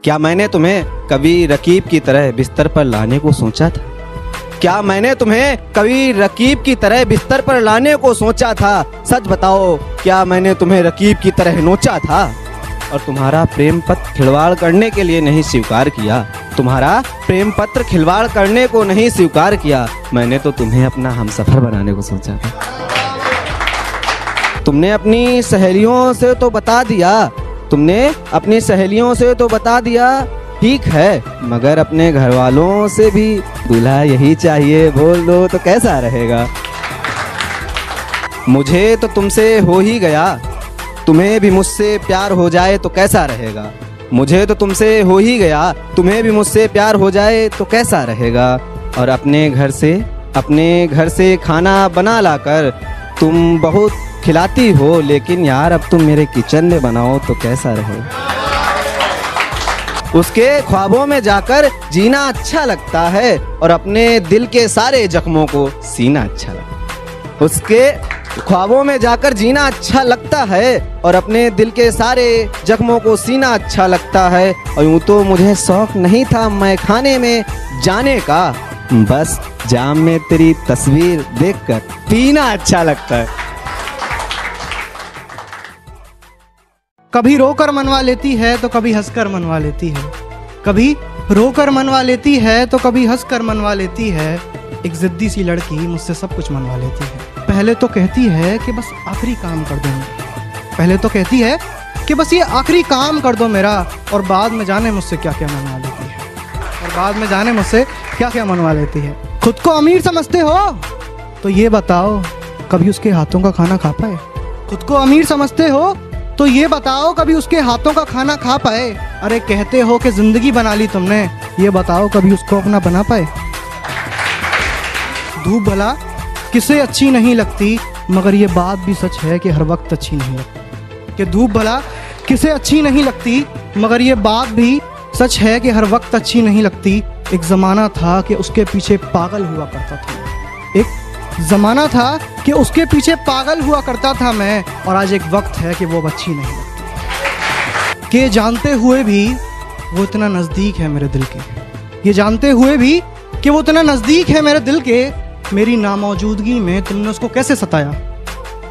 क्या मैंने तुम्हें कभी रकीब की तरह बिस्तर पर लाने को सोचा था? क्या मैंने तुम्हें कभी रकीब की तरह बिस्तर पर लाने को सोचा था? सच बताओ, क्या मैंने तुम्हें रकीब की तरह नोचा था? और तुम्हारा प्रेम पत्र खिलवाड़ करने के लिए नहीं स्वीकार किया, तुम्हारा प्रेम पत्र खिलवाड़ करने को नहीं स्वीकार किया। मैंने तो तुम्हें अपना हमसफर बनाने को सोचा था। तुमने अपनी सहेलियों से तो बता दिया, तुमने अपनी सहेलियों से तो बता दिया, ठीक है, मगर अपने घर वालों से भी दूल्हा यही चाहिए बोल दो तो कैसा रहेगा? मुझे तो तुमसे हो ही गया, तुम्हें भी मुझसे प्यार हो जाए तो कैसा रहेगा? मुझे तो तुमसे हो ही गया, तुम्हें भी मुझसे प्यार हो जाए तो कैसा रहेगा? और अपने घर से खाना बना लाकर तुम बहुत खिलाती हो, लेकिन यार अब तुम मेरे किचन में बनाओ तो कैसा रहेगा? उसके ख्वाबों में जाकर जीना अच्छा लगता है और अपने दिल के सारे जख्मों को सीना अच्छा लगता है। उसके ख्वाबों में जाकर जीना अच्छा लगता है और अपने दिल के सारे जख्मों को सीना अच्छा लगता है। और यूं तो मुझे शौक नहीं था मैं खाने में जाने का, बस जाम में तेरी तस्वीर देखकर पीना अच्छा लगता है। कभी रोकर मनवा लेती है तो कभी हंसकर मनवा लेती है, कभी रोकर मनवा लेती है तो कभी हंसकर मनवा लेती है। एक जिद्दी सी लड़की मुझसे सब कुछ मनवा लेती है। पहले तो कहती है कि बस आखिरी काम कर दो, पहले तो कहती है कि बस ये आखिरी काम कर दो मेरा, और बाद में जाने मुझसे क्या क्या मनवा लेती है, और बाद में जाने मुझसे क्या क्या मनवा लेती है। खुद को अमीर समझते हो तो ये बताओ कभी उसके हाथों का खाना खा पाए? खुद को अमीर समझते हो तो ये बताओ कभी उसके हाथों का खाना खा पाए? अरे कहते हो कि जिंदगी बना ली तुमने, ये बताओ कभी उसको अपना बना पाए? धूप भला किसे अच्छी नहीं लगती, मगर ये बात भी सच है कि हर वक्त अच्छी नहीं लगती। कि धूप भला किसे अच्छी नहीं लगती, मगर ये बात भी सच है कि हर वक्त अच्छी नहीं लगती। एक ज़माना था कि उसके पीछे पागल हुआ करता था, एक ज़माना था कि उसके पीछे पागल हुआ करता था मैं, और आज एक वक्त है कि वो अच्छी नहीं लगती। कि जानते हुए भी वो इतना नज़दीक है मेरे दिल के, ये जानते हुए भी कि वो इतना नज़दीक है मेरे दिल के, मेरी नामौजूदगी में तुमने उसको कैसे सताया?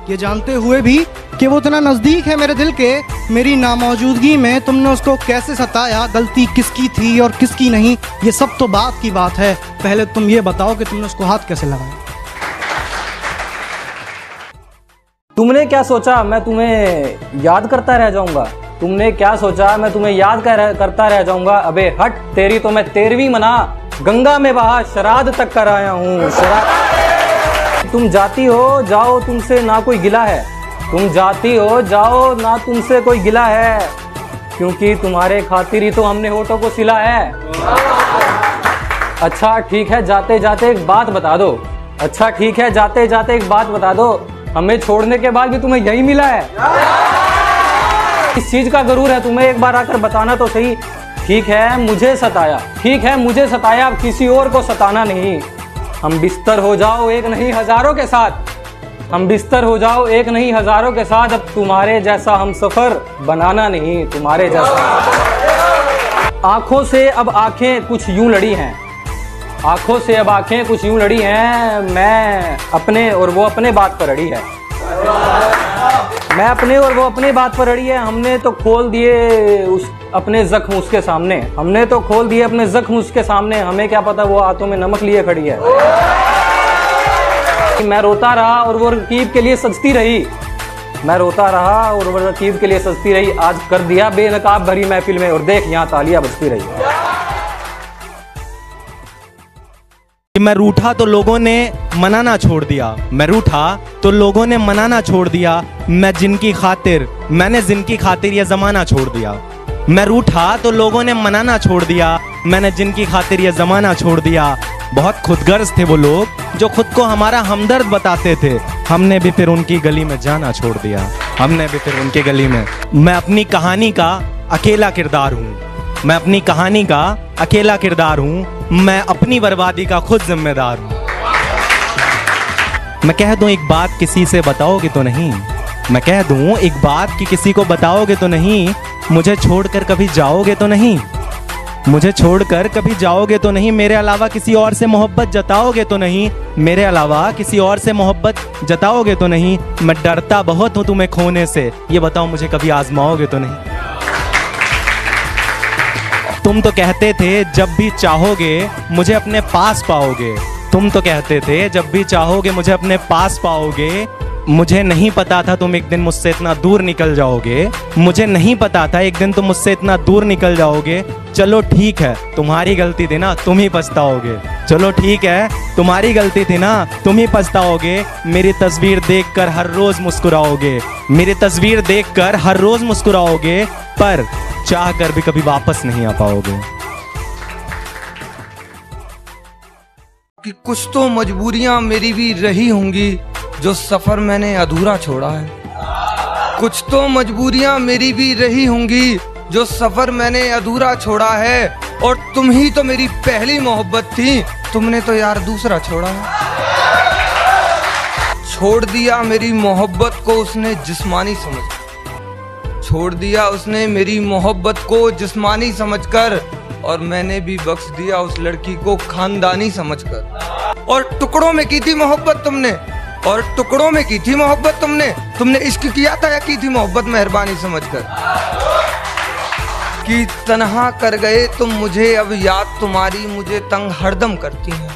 ये जानते हुए भी कि वो इतना नज़दीक है मेरे दिल के, मेरी नामौजूदगी में तुमने उसको कैसे सताया? गलती किसकी थी और किसकी नहीं, ये सब तो बात की बात है। पहले तुम ये बताओ कि तुमने उसको हाथ कैसे लगाया? तुमने क्या सोचा मैं तुम्हें याद करता रह जाऊंगा? तुमने क्या सोचा मैं तुम्हें याद करता रह जाऊंगा? अबे हट, तेरी तो मैं 13वीं मना गंगा में बहा श्राद्ध तक कर आया हूँ। तुम जाती हो जाओ, तुमसे ना कोई गिला है, तुम जाती हो जाओ ना तुमसे कोई गिला है, क्योंकि तुम्हारे खातिर ही तो हमने होठों को सिला है। अच्छा ठीक है जाते जाते एक बात बता दो, अच्छा ठीक है जाते जाते एक बात बता दो, हमें छोड़ने के बाद भी तुम्हें यही मिला है? इस चीज का गरूर है तुम्हें? एक बार आकर बताना तो सही। ठीक है मुझे सताया, ठीक है मुझे सताया, अब किसी और को सताना नहीं। हम बिस्तर हो जाओ एक नहीं हजारों के साथ, हम बिस्तर हो जाओ एक नहीं हजारों के साथ, अब तुम्हारे जैसा हम सफर बनाना नहीं, तुम्हारे जैसा। आंखों से अब आंखें कुछ यूं लड़ी हैं, आंखों से अब आंखें कुछ यूं लड़ी हैं, मैं अपने और वो अपने बात पर अड़ी है, मैं अपने और वो अपने बात पर अड़ी है। हमने तो खोल दिए अपने जख्म उसके सामने, हमने तो खोल दिए अपने जख्म उसके सामने, हमें क्या पता वो हाथों में नमक लिए खड़ी है। मैं रोता रहा और वो रकीब के लिए सजती रही, मैं रोता रहा और वो रकीब के लिए सजती रही। आज कर दिया बेनकाब भरी महफिल में, और देख यहाँ तालियां बजती रही। मैं रूठा तो लोगों ने मनाना छोड़ दिया, मैं रूठा तो लोगों ने मनाना छोड़ दिया, मैंने जिनकी खातिर ये ज़माना छोड़ दिया। मैं रूठा तो लोगों ने मनाना छोड़ दिया, मैंने जिनकी खातिर ये ज़माना छोड़ दिया। बहुत खुदगर्ज थे वो लोग जो खुद को हमारा हमदर्द बताते थे, हमने भी फिर उनकी गली में जाना छोड़ दिया, हमने भी फिर उनकी गली में। मैं अपनी कहानी का अकेला किरदार हूँ, मैं अपनी कहानी का अकेला किरदार हूँ, मैं अपनी बर्बादी का खुद जिम्मेदार हूँ। मैं कह दूँ एक बात किसी से बताओगे तो नहीं, मैं कह दूँ एक बात कि किसी को बताओगे तो नहीं, मुझे छोड़कर कभी जाओगे तो नहीं। मुझे छोड़कर कभी जाओगे तो नहीं, मेरे अलावा किसी और से मोहब्बत जताओगे तो नहीं, मेरे अलावा किसी और से मोहब्बत जताओगे तो नहीं। मैं डरता बहुत हूँ तुम्हें खोने से, ये बताओ मुझे कभी आजमाओगे तो नहीं। तुम तो कहते थे जब भी चाहोगे मुझे अपने पास पाओगे, तुम तो कहते थे जब भी चाहोगे मुझे अपने पास पाओगे। मुझे नहीं पता था तुम एक दिन मुझसे इतना दूर निकल जाओगे, मुझे नहीं पता था एक दिन तुम मुझसे इतना दूर निकल जाओगे। चलो ठीक है तुम्हारी गलती थी ना, तुम ही पछताओगे। चलो ठीक है तुम्हारी गलती थी ना, तुम ही पछताओगे। मेरी तस्वीर देखकर हर रोज मुस्कुराओगे, मेरी तस्वीर देखकर हर रोज मुस्कुराओगे, पर चाह कर भी कभी वापस नहीं आ पाओगे। कि कुछ तो मजबूरियां मेरी भी रही होंगी जो सफर मैंने अधूरा छोड़ा है। कुछ तो मजबूरियां मेरी भी रही होंगी जो सफर मैंने अधूरा छोड़ा है। और तुम ही तो मेरी पहली मोहब्बत थी, तुमने तो यार दूसरा छोड़ा है। छोड़ दिया मेरी मोहब्बत को उसने जिस्मानी समझ, छोड़ दिया उसने मेरी मोहब्बत को जिस्मानी समझकर, और मैंने भी बख्श दिया उस लड़की को खानदानी समझकर। और टुकड़ों में की थी मोहब्बत तुमने, और टुकड़ों में की थी मोहब्बत तुमने इश्क किया था या की थी मोहब्बत मेहरबानी समझकर। कि तन्हा कर गए तुम मुझे, अब याद तुम्हारी मुझे तंग हरदम करती है।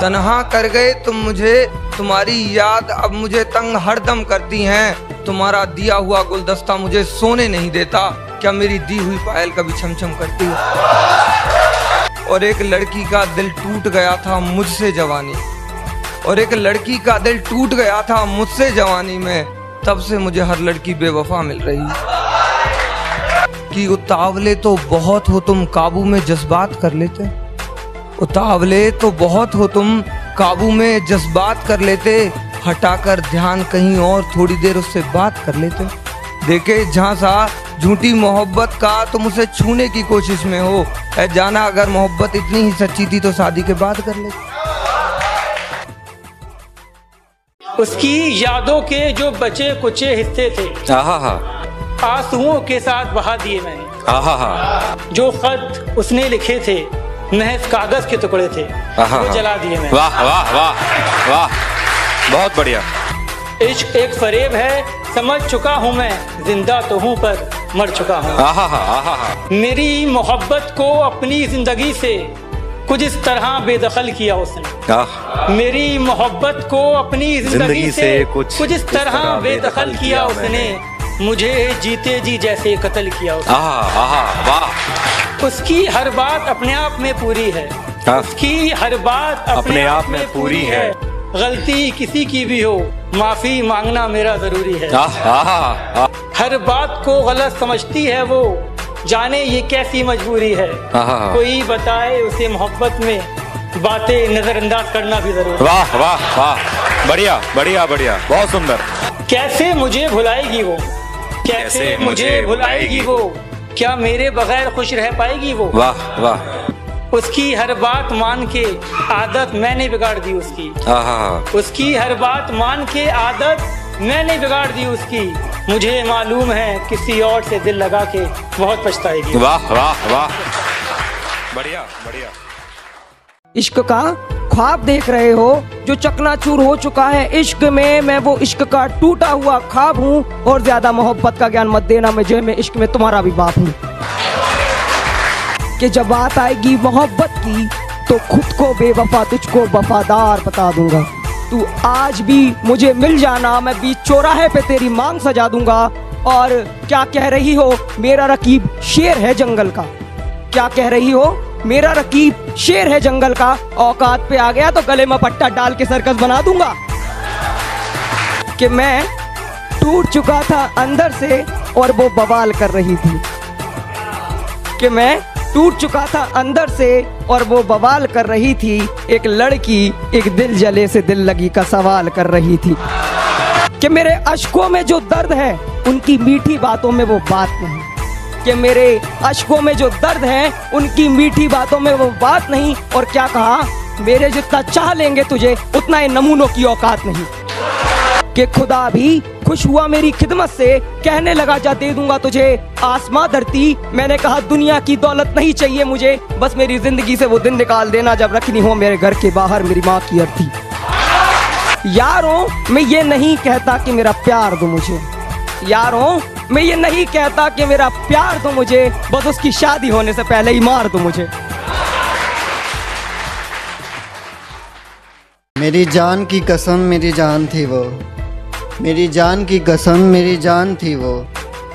तन्हा कर गए तुम मुझे, तुम्हारी याद अब मुझे तंग हरदम करती हैं। तुम्हारा दिया हुआ गुलदस्ता मुझे सोने नहीं देता, क्या मेरी दी हुई पायल कभी छमछम करती है। और एक लड़की का दिल टूट गया था मुझसे जवानी, और एक लड़की का दिल टूट गया था मुझसे जवानी में, तब से मुझे हर लड़की बेवफा मिल रही। कि उतावले तो बहुत हो तुम, काबू में जज्बात कर लेते। उतावले तो बहुत हो तुम, काबू में जज्बात कर लेते। हटाकर ध्यान कहीं और थोड़ी देर उससे बात कर लेते। देखे झांसा झूठी मोहब्बत का तुम उसे छूने की कोशिश में हो। ऐ जाना अगर मोहब्बत इतनी ही सच्ची थी तो शादी के बाद कर लेते। उसकी यादों के जो बचे कुचे हिस्से थे, आंसुओं के साथ बहा दिए मैंने। जो खत उसने लिखे थे महज कागज के टुकड़े थे, वो जला दिए मैंने। वाह वाह वाह वाह, बहुत बढ़िया। इश्क एक फरेब है, समझ चुका हूँ मैं, जिंदा तो हूँ पर मर चुका हूँ। मेरी मोहब्बत को अपनी जिंदगी से कुछ इस तरह बेदखल किया उसने। मेरी मोहब्बत को अपनी जिंदगी से कुछ इस तरह बेदखल किया उसने। मुझे जीते जी जैसे कत्ल किया उसने। वाह। उसकी हर बात अपने आप में पूरी है, उसकी हर बात अपने आप में पूरी है। गलती किसी की भी हो, माफी मांगना मेरा जरूरी है। हर बात को गलत समझती है वो, जाने ये कैसी मजबूरी है। कोई बताए उसे मोहब्बत में बातें नजरअंदाज करना भी जरूरी है। वाह वाह वाह, बढ़िया बढ़िया बढ़िया, बहुत सुंदर। कैसे मुझे भुलाएगी वो, कैसे मुझे भुलाएगी वो, क्या मेरे बगैर खुश रह पाएगी वो। वाह वाह। उसकी हर बात मान के आदत मैंने बिगाड़ दी उसकी। उसकी हर बात मान के आदत मैंने बिगाड़ दी उसकी। मुझे मालूम है किसी और से दिल लगा के बहुत पछताएगी। वाह वाह वाह, बढ़िया बढ़िया। इश्क का ख्वाब देख रहे हो जो चकनाचूर हो चुका है इश्क में, मैं वो इश्क का टूटा हुआ ख्वाब हूँ। और ज्यादा मोहब्बत का ज्ञान मत देना मुझे, मैं इश्क में तुम्हारा भी बाप हूँ। कि जब बात आएगी मोहब्बत की तो खुद को बेवफा तुझको वफादार बता दूंगा। तू आज भी मुझे मिल जाना, मैं बीच चौराहे पे तेरी मांग सजा दूंगा। और क्या कह रही हो, मेरा रकीब शेर है जंगल का। क्या कह रही हो, मेरा रकीब शेर है जंगल का। औकात पे आ गया तो गले में पट्टा डाल के सर्कस बना दूंगा। कि मैं टूट चुका था अंदर से और वो बवाल कर रही थी। कि मैं टूट चुका था अंदर से और वो बवाल कर रही थी। एक लड़की एक दिल जले से दिल लगी का सवाल कर रही थी। कि मेरे अश्कों में जो दर्द है उनकी मीठी बातों में वो बात नहीं। कि मेरे अश्कों में जो दर्द है उनकी मीठी बातों में वो बात नहीं। और क्या कहा, मेरे जितना चाह लेंगे तुझे उतना ही नमूनों की औकात नहीं। कि खुदा भी खुश हुआ मेरी खिदमत से, कहने लगा जा दे दूंगा तुझे आसमां धरती। मैंने कहा दुनिया की दौलत नहीं चाहिए मुझे, बस मेरी जिंदगी से वो दिन निकाल देना जब रखनी हो मेरे घर के बाहर मेरी माँ की अर्थी। यारों मैं ये नहीं कहता कि मेरा प्यार दो मुझे, यारों मैं ये नहीं कहता कि मेरा प्यार दो मुझे, बस उसकी शादी होने से पहले ही मार दो मुझे। मेरी जान की कसम मेरी जान थी वो, मेरी जान की कसम मेरी जान थी वो,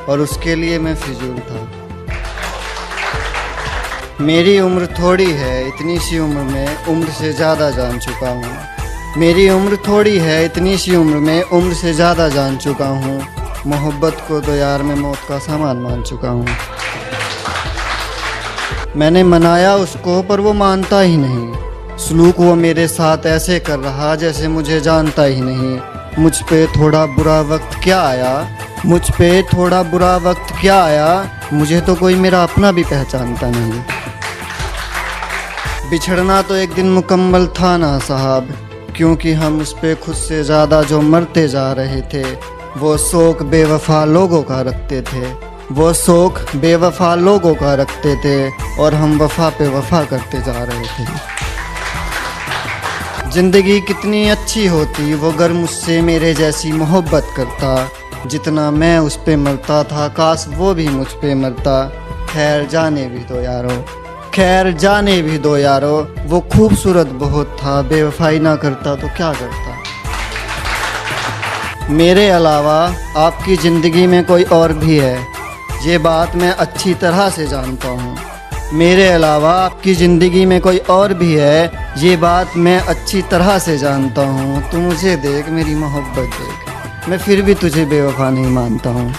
और उसके लिए मैं फिजूल था। मेरी उम्र थोड़ी है, इतनी सी उम्र में उम्र से ज़्यादा जान चुका हूँ। मेरी उम्र थोड़ी है, इतनी सी उम्र में उम्र से ज़्यादा जान चुका हूँ। मोहब्बत को तो यार मैं मौत का सामान मान चुका हूँ। मैंने मनाया उसको पर वो मानता ही नहीं, सलूक वो मेरे साथ ऐसे कर रहा जैसे मुझे जानता ही नहीं। मुझ पे थोड़ा बुरा वक्त क्या आया, मुझ पे थोड़ा बुरा वक्त क्या आया, मुझे तो कोई मेरा अपना भी पहचानता नहीं। बिछड़ना तो एक दिन मुकम्मल था ना साहब, क्योंकि हम उस पे खुद से ज़्यादा जो मरते जा रहे थे। वो शौक बेवफा लोगों का रखते थे, वो शौक बेवफा लोगों का रखते थे, और हम वफा पे वफा करते जा रहे थे। ज़िंदगी कितनी अच्छी होती वो अगर मुझसे मेरे जैसी मोहब्बत करता, जितना मैं उस पे मरता था काश वो भी मुझ पे मरता। खैर जाने भी दो यारो, खैर जाने भी दो यारो, वो खूबसूरत बहुत था, बेवफाई ना करता तो क्या करता। मेरे अलावा आपकी ज़िंदगी में कोई और भी है, ये बात मैं अच्छी तरह से जानता हूँ। मेरे अलावा आपकी ज़िंदगी में कोई और भी है, ये बात मैं अच्छी तरह से जानता हूँ। तू मुझे देख, मेरी मोहब्बत देख, मैं फिर भी तुझे बेवफा नहीं मानता हूँ।